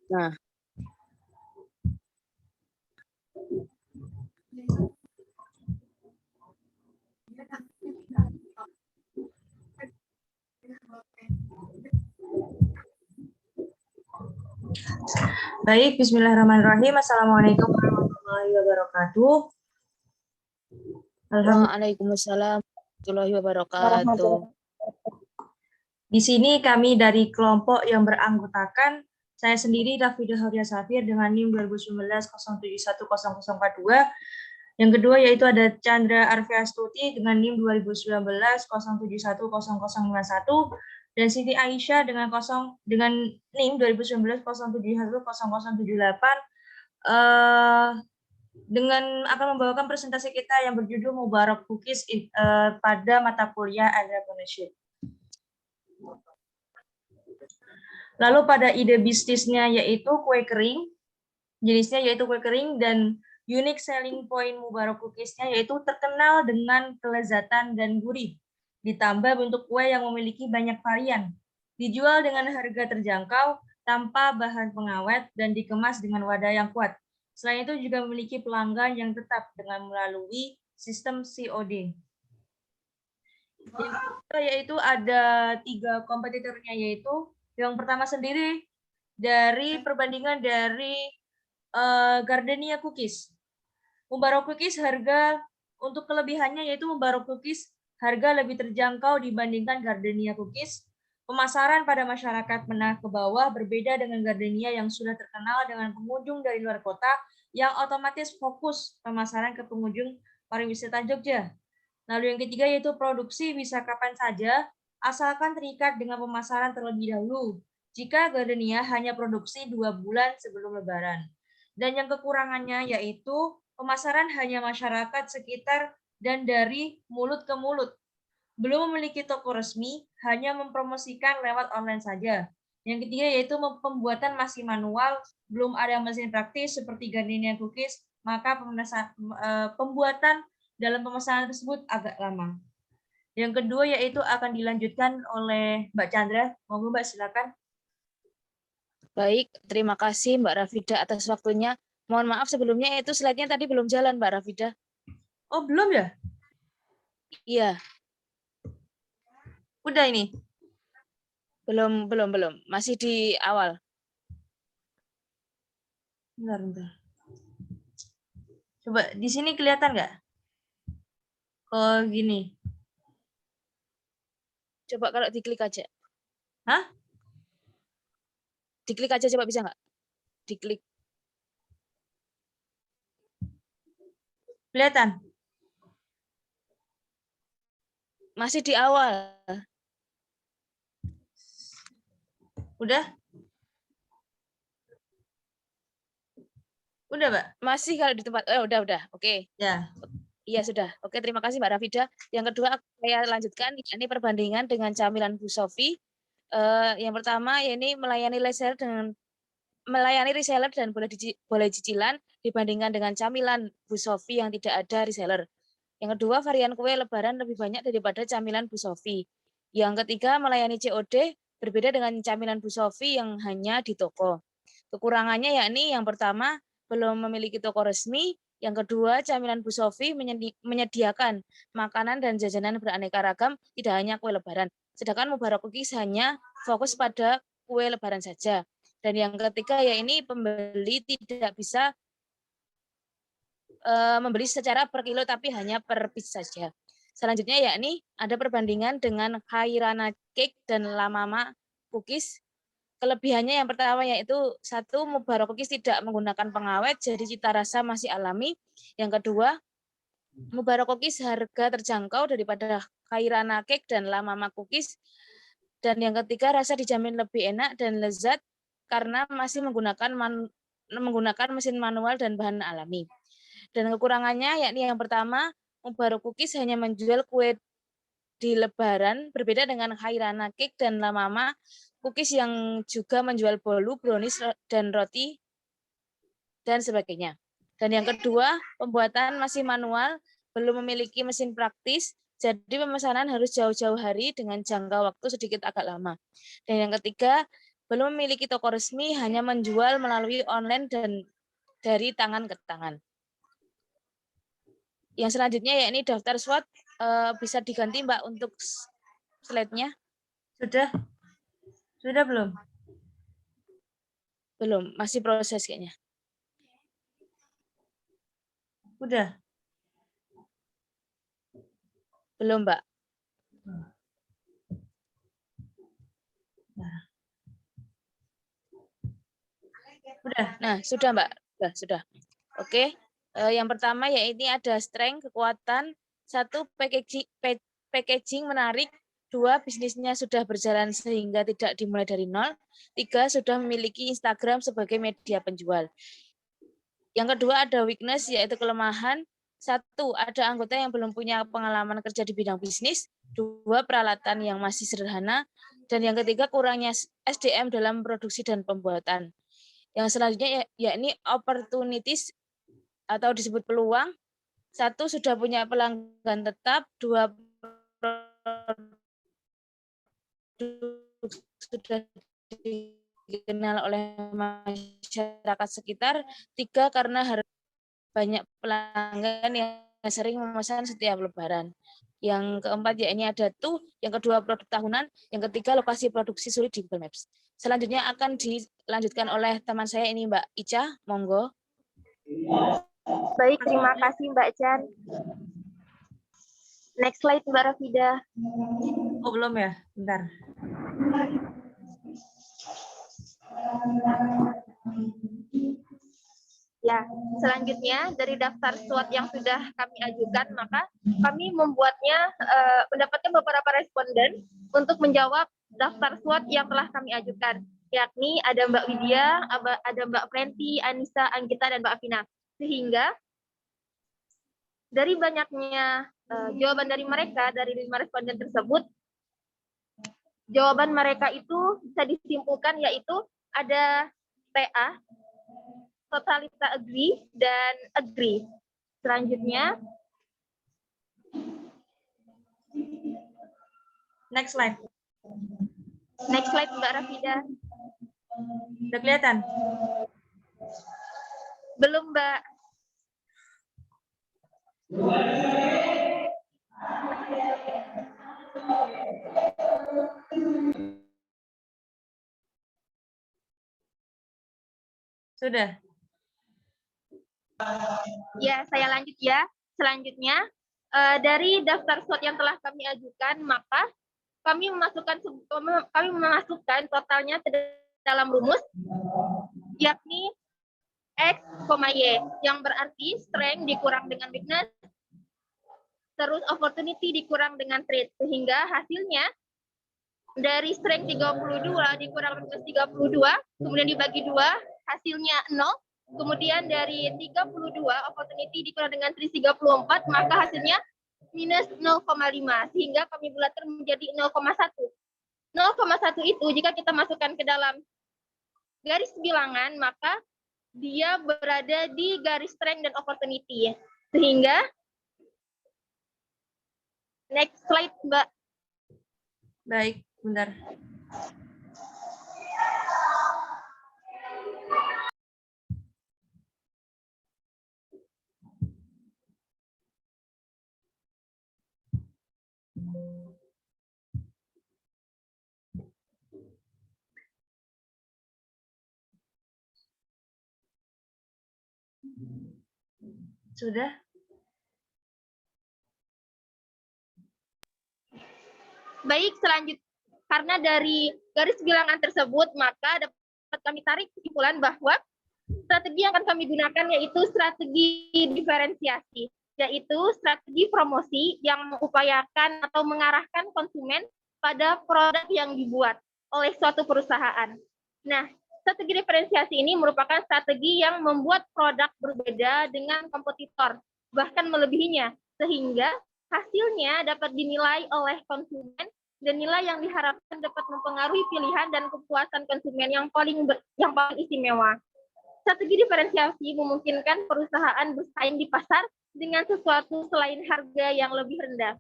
Nah, Baik, bismillahirrahmanirrahim. Assalamualaikum warahmatullahi wabarakatuh. Alhamdulillah. waalaikumsalam warahmatullahi wabarakatuh. Di sini kami dari kelompok yang beranggotakan saya sendiri Rafidah Hauria Safir dengan NIM 2019071042. Yang kedua yaitu ada Chandra Arfiastuti dengan NIM 2019071051 dan Siti Aisyah dengan NIM 2019071078 dengan akan membawakan presentasi kita yang berjudul Mubarak Cookies pada mata kuliah Entrepreneurship. Lalu pada ide bisnisnya yaitu kue kering, jenisnya yaitu kue kering dan unique selling point Mubarak Cookies-nya yaitu terkenal dengan kelezatan dan gurih, ditambah bentuk kue yang memiliki banyak varian, dijual dengan harga terjangkau, tanpa bahan pengawet, dan dikemas dengan wadah yang kuat. Selain itu juga memiliki pelanggan yang tetap dengan melalui sistem COD. Yaitu ada 3 kompetitornya yaitu yang pertama sendiri dari perbandingan dari Gardenia Cookies. Mubarak Cookies harga untuk kelebihannya yaitu Mubarak Cookies harga lebih terjangkau dibandingkan Gardenia Cookies. Pemasaran pada masyarakat menengah ke bawah berbeda dengan Gardenia yang sudah terkenal dengan pengunjung dari luar kota yang otomatis fokus pemasaran ke pengunjung pariwisata Jogja. Lalu yang ketiga yaitu produksi bisa kapan saja asalkan terikat dengan pemasaran terlebih dahulu. Jika Gardenia hanya produksi 2 bulan sebelum Lebaran. Dan yang kekurangannya yaitu pemasaran hanya masyarakat sekitar dan dari mulut ke mulut. Belum memiliki toko resmi, hanya mempromosikan lewat online saja. Yang ketiga yaitu pembuatan masih manual, belum ada mesin praktis seperti Gardenia Cookies, maka pembuatan dalam pemesanan tersebut agak lama. Yang kedua yaitu akan dilanjutkan oleh Mbak Chandra. Monggo Mbak silakan. Baik, terima kasih Mbak Rafidah atas waktunya. Mohon maaf sebelumnya itu slide-nya tadi belum jalan Mbak Rafidah. Oh, belum ya? Iya. Udah ini? Belum. Masih di awal. Bentar. Coba di sini kelihatan nggak? Oh, gini. Coba kalau diklik aja. Hah? Diklik aja coba bisa nggak? Diklik. Kelihatan? Masih di awal. Udah? Udah, Mbak? Masih kalau di tempat. Udah. Oke. Ya. Iya sudah. Oke, terima kasih Mbak Rafidah. Yang kedua saya lanjutkan ini perbandingan dengan camilan Bu Sofi. Yang pertama ini melayani reseller dan boleh cicilan dibandingkan dengan camilan Bu Sofi yang tidak ada reseller. Yang kedua, varian kue lebaran lebih banyak daripada camilan Bu Sofi. Yang ketiga, melayani COD berbeda dengan camilan Bu Sofi yang hanya di toko. Kekurangannya yakni yang pertama, belum memiliki toko resmi. Yang kedua, camilan Bu Sofi menyediakan makanan dan jajanan beraneka ragam, tidak hanya kue lebaran. Sedangkan Mubarak Cookies hanya fokus pada kue lebaran saja. Dan yang ketiga, ya ini pembeli tidak bisa membeli secara per kilo, tapi hanya per piece saja. Selanjutnya yakni ada perbandingan dengan Khairana Cake dan La Mama Cookies. Kelebihannya yang pertama yaitu satu, Mubarak Cookies tidak menggunakan pengawet, jadi cita rasa masih alami. Yang kedua, Mubarak Cookies harga terjangkau daripada Khairana Cake dan La Mama Cookies. Dan yang ketiga, rasa dijamin lebih enak dan lezat karena masih menggunakan mesin manual dan bahan alami. Dan kekurangannya yakni yang pertama, Mubarak Cookies hanya menjual kue di lebaran, berbeda dengan Khairana Cake dan La Mama Cookies yang juga menjual bolu, brownies, dan roti, dan sebagainya. Dan yang kedua, pembuatan masih manual, belum memiliki mesin praktis, jadi pemesanan harus jauh-jauh hari dengan jangka waktu sedikit agak lama. Dan yang ketiga, belum memiliki toko resmi, hanya menjual melalui online dan dari tangan ke tangan. Yang selanjutnya yakni daftar SWOT, bisa diganti Mbak untuk slide-nya. Sudah? Sudah belum? Belum, masih proses kayaknya. Udah? Belum Mbak. Udah? Nah, sudah Mbak. Sudah. Oke. Yang pertama yaitu ada strength, kekuatan. 1, packaging menarik. 2, bisnisnya sudah berjalan sehingga tidak dimulai dari nol. 3, sudah memiliki Instagram sebagai media penjual. Yang kedua ada weakness, yaitu kelemahan. 1, ada anggota yang belum punya pengalaman kerja di bidang bisnis. 2, peralatan yang masih sederhana. Dan yang ketiga, kurangnya SDM dalam produksi dan pembuatan. Yang selanjutnya yakni opportunities atau disebut peluang. 1, sudah punya pelanggan tetap. 2, sudah dikenal oleh masyarakat sekitar. 3, karena harus banyak pelanggan yang sering memesan setiap lebaran. Yang keempat yakni ada yang kedua produk tahunan, yang ketiga lokasi produksi sulit di Google Maps. Selanjutnya akan dilanjutkan oleh teman saya ini Mbak Ica, monggo. Baik, terima kasih Mbak Chan. Next slide Mbak Rafida. Oh, belum ya? Bentar. Ya, selanjutnya dari daftar SWOT yang sudah kami ajukan, maka kami membuatnya mendapatkan beberapa responden untuk menjawab daftar SWOT yang telah kami ajukan, yakni ada Mbak Widya, ada Mbak Frenti, Anissa, Anggita, dan Mbak Afina. Sehingga dari banyaknya jawaban dari mereka, dari 5 responden tersebut, jawaban mereka itu bisa disimpulkan yaitu ada TA, totalita agree, dan agree. Selanjutnya, Next slide. next slide Mbak Rafida. Udah kelihatan? Belum Mbak. Sudah? Ya, saya lanjut ya. Selanjutnya, dari daftar SWOT yang telah kami ajukan, maka kami memasukkan totalnya ke dalam rumus, yakni X, Y, yang berarti strength dikurang dengan weakness, terus opportunity dikurang dengan trade, sehingga hasilnya dari strength 32 dikurang weakness 32, kemudian dibagi 2, hasilnya 0. Kemudian dari 32 opportunity dikurang dengan 34, maka hasilnya minus 0,5, sehingga kami bulatkan menjadi 0,1. 0,1 itu jika kita masukkan ke dalam garis bilangan, maka dia berada di garis strength dan opportunity. Sehingga, next slide Mbak. Baik, bentar. Sudah? Baik, selanjutnya karena dari garis bilangan tersebut, maka dapat kami tarik kesimpulan bahwa strategi yang akan kami gunakan yaitu strategi diferensiasi, yaitu strategi promosi yang mengupayakan atau mengarahkan konsumen pada produk yang dibuat oleh suatu perusahaan. Nah, strategi diferensiasi ini merupakan strategi yang membuat produk berbeda dengan kompetitor, bahkan melebihinya, sehingga hasilnya dapat dinilai oleh konsumen dan nilai yang diharapkan dapat mempengaruhi pilihan dan kepuasan konsumen yang paling istimewa. Strategi diferensiasi memungkinkan perusahaan bersaing di pasar dengan sesuatu selain harga yang lebih rendah.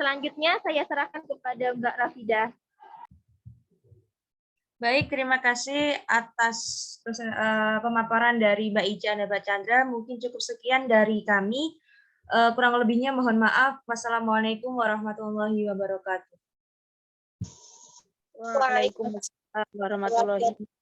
Selanjutnya saya serahkan kepada Mbak Rafida. Baik, terima kasih atas pemaparan dari Mbak Ica dan Mbak Chandra. Mungkin cukup sekian dari kami. Kurang lebihnya mohon maaf. Wassalamualaikum warahmatullahi wabarakatuh. Waalaikumsalam warahmatullahi wabarakatuh.